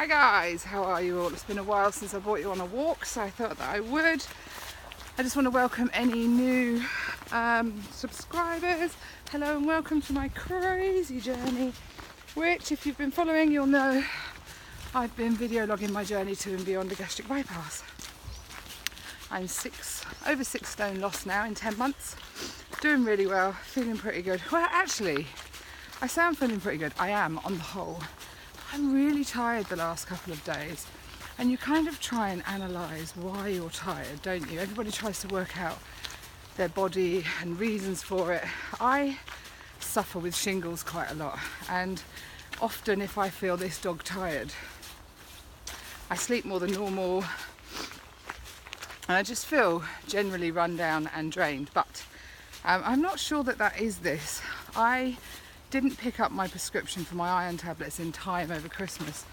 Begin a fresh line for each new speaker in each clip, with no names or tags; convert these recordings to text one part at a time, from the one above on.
Hi guys, how are you all? It's been a while since I brought you on a walk, so I thought that I would. I just want to welcome any new subscribers. Hello and welcome to my crazy journey, which if you've been following you'll know I've been video logging my journey to and beyond the Gastric Bypass. I'm over 6 stone lost now in 10 months. Doing really well, feeling pretty good. Well, actually, I say I'm feeling pretty good. I am on the whole. I'm really tired the last couple of days, and you kind of try and analyse why you're tired, don't you? Everybody tries to work out their body and reasons for it. I suffer with shingles quite a lot, and often if I feel this dog tired, I sleep more than normal and I just feel generally run down and drained. But I'm not sure that that is this. I didn't pick up my prescription for my iron tablets in time over Christmas,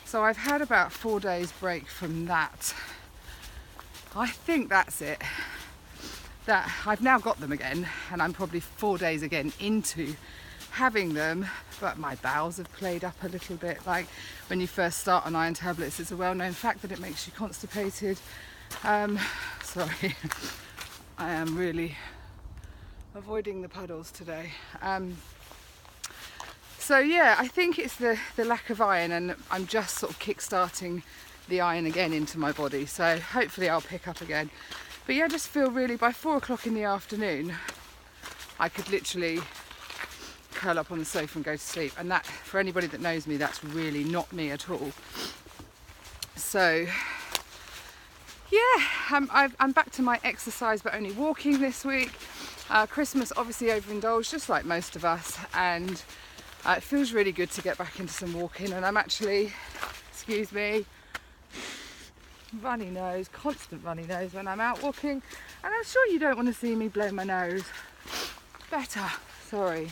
so I've had about 4 days break from that. I think that's it. That I've now got them again, and I'm probably 4 days again into having them, but my bowels have played up a little bit. Like when you first start on iron tablets, it's a well-known fact that it makes you constipated. Sorry, I am really avoiding the puddles today. So yeah, I think it's the lack of iron, and I'm just sort of kick-starting the iron again into my body, so hopefully I'll pick up again. But yeah, I just feel really, by 4 o'clock in the afternoon I could literally curl up on the sofa and go to sleep, and that, for anybody that knows me, that's really not me at all. So yeah, I'm back to my exercise but only walking this week. Christmas obviously overindulged, just like most of us, and it feels really good to get back into some walking. And I'm actually, excuse me, runny nose, constant runny nose when I'm out walking, and I'm sure you don't want to see me blow my nose. Better, sorry.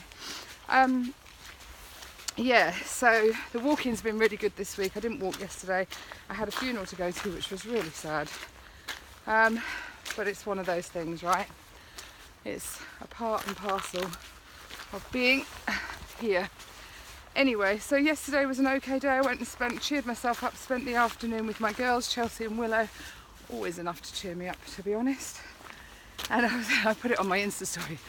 Yeah, so the walking's been really good this week. I didn't walk yesterday. I had a funeral to go to, which was really sad. But it's one of those things, right? It's a part and parcel of being here. Anyway, so yesterday was an okay day. I went and cheered myself up, spent the afternoon with my girls, Chelsea and Willow. Always enough to cheer me up, to be honest. And I put it on my Insta story.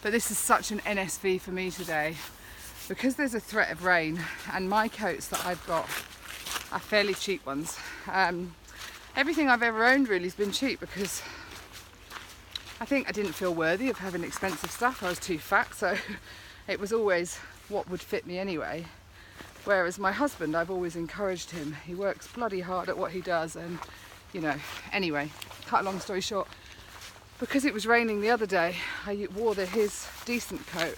But this is such an NSV for me today, because there's a threat of rain, and my coats that I've got are fairly cheap ones. Everything I've ever owned really has been cheap, because I think I didn't feel worthy of having expensive stuff. I was too fat, so it was always what would fit me anyway. Whereas my husband, I've always encouraged him. He works bloody hard at what he does, and you know, anyway, cut a long story short, because it was raining the other day, I wore his decent coat,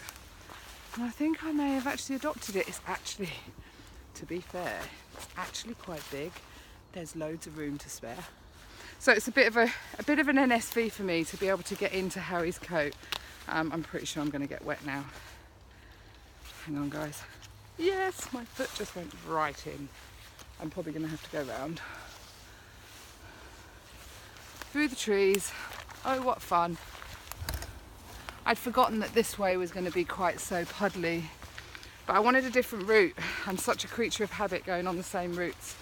and I think I may have actually adopted it. It's actually, to be fair, it's actually quite big. There's loads of room to spare. So it's a bit of an NSV for me to be able to get into Harry's coat. I'm pretty sure I'm going to get wet now. Hang on, guys. Yes, my foot just went right in. I'm probably going to have to go round. Through the trees. Oh, what fun. I'd forgotten that this way was going to be quite so puddly, but I wanted a different route. I'm such a creature of habit going on the same routes.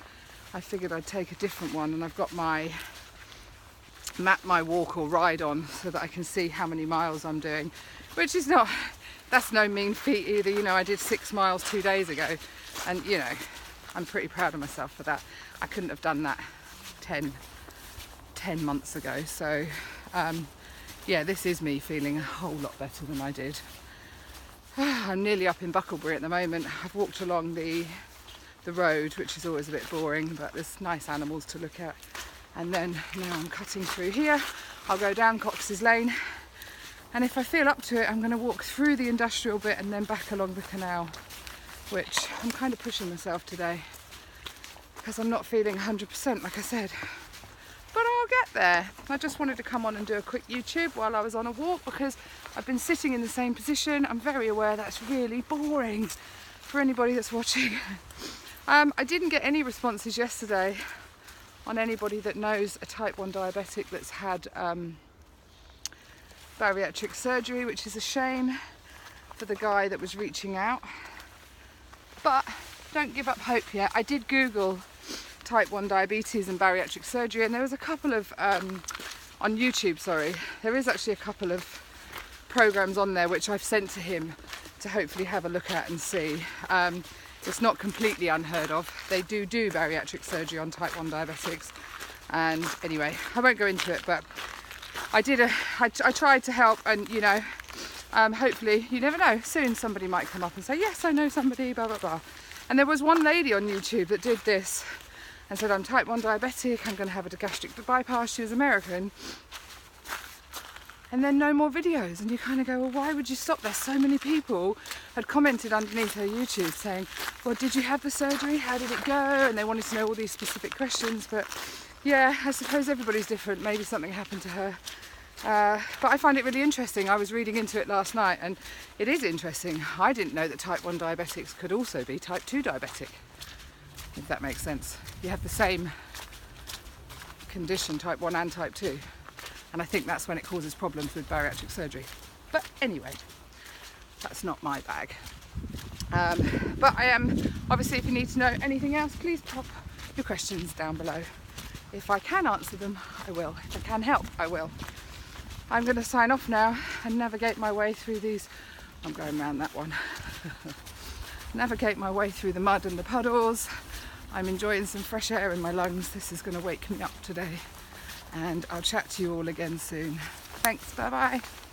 I figured I'd take a different one, and I've got my map my walk or ride on so that I can see how many miles I'm doing, which is not, that's no mean feat either. You know, I did 6 miles 2 days ago, and you know, I'm pretty proud of myself for that. I couldn't have done that 10 months ago. So yeah, this is me feeling a whole lot better than I did. I'm nearly up in Bucklebury at the moment. I've walked along the road, which is always a bit boring, but there's nice animals to look at. And then now I'm cutting through here. I'll go down Cox's Lane, and if I feel up to it, I'm going to walk through the industrial bit and then back along the canal, which I'm kind of pushing myself today because I'm not feeling 100%, like I said. But I'll get there. I just wanted to come on and do a quick YouTube while I was on a walk, because I've been sitting in the same position. I'm very aware that's really boring for anybody that's watching. I didn't get any responses yesterday on anybody that knows a type 1 diabetic that's had bariatric surgery, which is a shame for the guy that was reaching out. But don't give up hope yet. I did Google type 1 diabetes and bariatric surgery, and there was a couple of on YouTube, sorry, there is actually a couple of programs on there which I've sent to him to hopefully have a look at and see. It's not completely unheard of. They do bariatric surgery on type 1 diabetics, and anyway, I won't go into it, but I tried to help, and you know, hopefully, you never know, soon somebody might come up and say, yes, I know somebody, blah blah blah. And there was one lady on YouTube that did this and said, I'm type 1 diabetic, I'm going to have a gastric bypass. She was American. And then no more videos, and you kind of go, well, why would you stop? There's so many people had commented underneath her YouTube saying, well, did you have the surgery? How did it go? And they wanted to know all these specific questions. But yeah, I suppose everybody's different. Maybe something happened to her. But I find it really interesting. I was reading into it last night, and it is interesting. I didn't know that type 1 diabetics could also be type 2 diabetic, if that makes sense. You have the same condition, type 1 and type 2. And I think that's when it causes problems with bariatric surgery. But anyway, that's not my bag. But I am, obviously, if you need to know anything else, please pop your questions down below. If I can answer them, I will. If I can help, I will. I'm going to sign off now and navigate my way through these. I'm going around that one. Navigate my way through the mud and the puddles. I'm enjoying some fresh air in my lungs. This is going to wake me up today. And I'll chat to you all again soon. Thanks, bye bye.